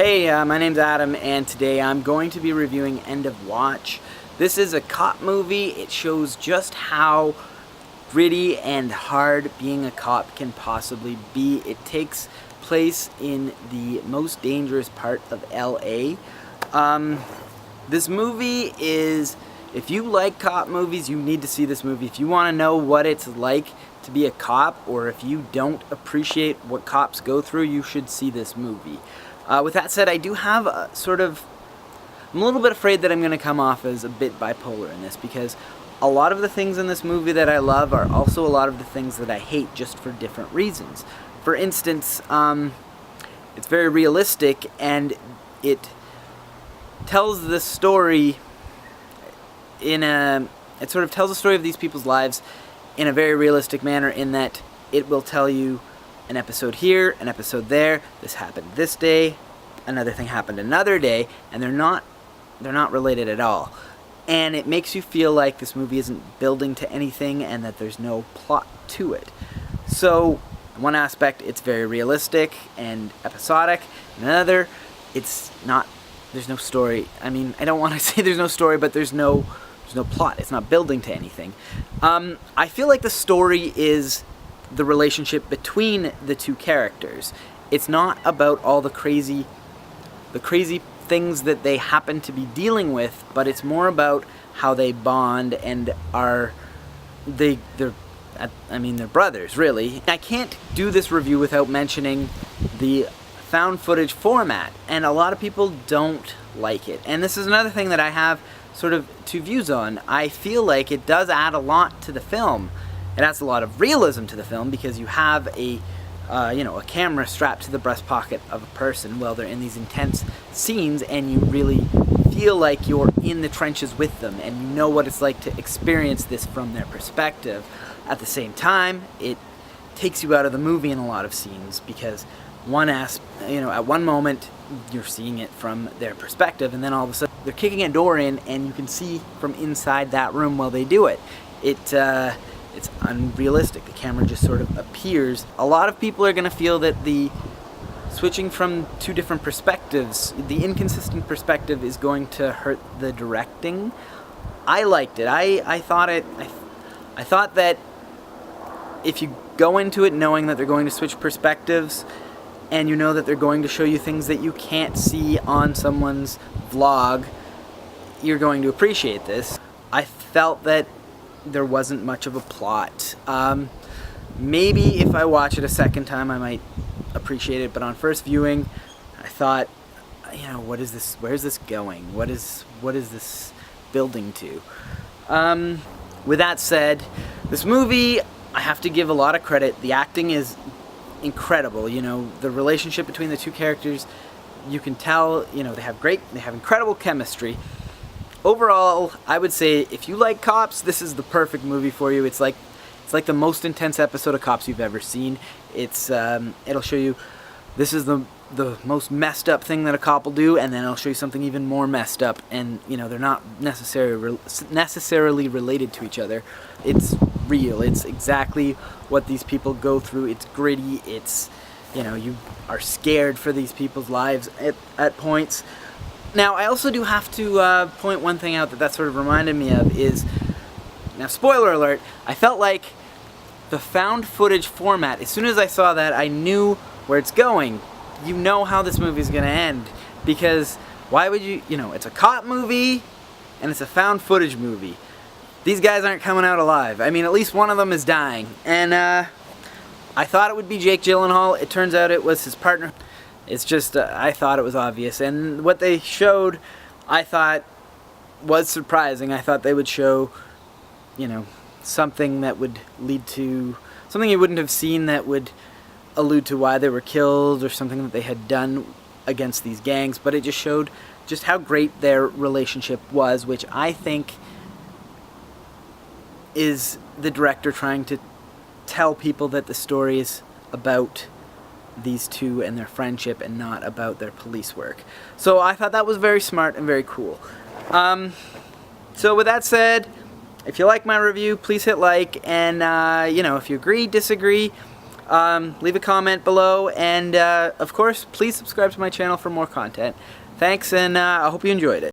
Hey, my name's Adam, and today I'm going to be reviewing End of Watch. This is a cop movie. It shows just how gritty and hard being a cop can possibly be. It takes place in the most dangerous part of LA. This movie is, if you like cop movies, you need to see this movie. If you want to know what it's like to be a cop, or if you don't appreciate what cops go through, you should see this movie. With that said, I do have I'm a little bit afraid that I'm going to come off as a bit bipolar in this, because a lot of the things in this movie that I love are also a lot of the things that I hate, just for different reasons. For instance, it's very realistic, and it tells the story it sort of tells the story of these people's lives in a very realistic manner, in that it will tell you an episode here, an episode there, this happened this day, another thing happened another day, and they're not related at all. And it makes you feel like this movie isn't building to anything and that there's no plot to it. So, in one aspect, it's very realistic and episodic. In another, there's no story. I mean, I don't want to say there's no story, but there's no plot. It's not building to anything. I feel like the story is the relationship between the two characters. It's not about all the crazy things that they happen to be dealing with, but it's more about how they bond and they're brothers, really. I can't do this review without mentioning the found footage format, and a lot of people don't like it. And this is another thing that I have sort of two views on. I feel like it does add a lot to the film. It adds a lot of realism to the film, because you have a camera strapped to the breast pocket of a person while they're in these intense scenes, and you really feel like you're in the trenches with them, and you know what it's like to experience this from their perspective. At the same time, it takes you out of the movie in a lot of scenes, because at one moment you're seeing it from their perspective, and then all of a sudden they're kicking a door in, and you can see from inside that room while they do it. It's unrealistic. The camera just sort of appears. A lot of people are going to feel that the switching from two different perspectives, the inconsistent perspective, is going to hurt the directing. I liked it. I thought that if you go into it knowing that they're going to switch perspectives, and you know that they're going to show you things that you can't see on someone's vlog, you're going to appreciate this. I felt that there wasn't much of a plot. Maybe if I watch it a second time I might appreciate it, but on first viewing I thought, what is this? Where's this going? What is this building to? With that said, this movie, I have to give a lot of credit. The acting is incredible. The relationship between the two characters, you can tell, they have incredible chemistry. Overall, I would say if you like cops, this is the perfect movie for you. It's like the most intense episode of Cops you've ever seen. It'll show you this is the most messed up thing that a cop will do, and then it'll show you something even more messed up, and they're not necessarily related to each other. It's real. It's exactly what these people go through. It's gritty. It's you are scared for these people's lives at points. Now, I also do have to point one thing out that sort of reminded me of is, now spoiler alert, I felt like the found footage format, as soon as I saw that, I knew where it's going. You know how this movie is going to end, because why would it's a cop movie, and it's a found footage movie. These guys aren't coming out alive. I mean, at least one of them is dying. And I thought it would be Jake Gyllenhaal. It turns out it was his partner. It's just, I thought it was obvious, and what they showed, I thought, was surprising. I thought they would show, something that would lead to, something you wouldn't have seen that would allude to why they were killed, or something that they had done against these gangs, but it just showed just how great their relationship was, which I think is the director trying to tell people that the story is about these two and their friendship, and not about their police work. So I thought that was very smart and very cool. So with that said, if you like my review, please hit like, and if you agree, disagree, Leave a comment below, and of course, please subscribe to my channel for more content. Thanks, and I hope you enjoyed it.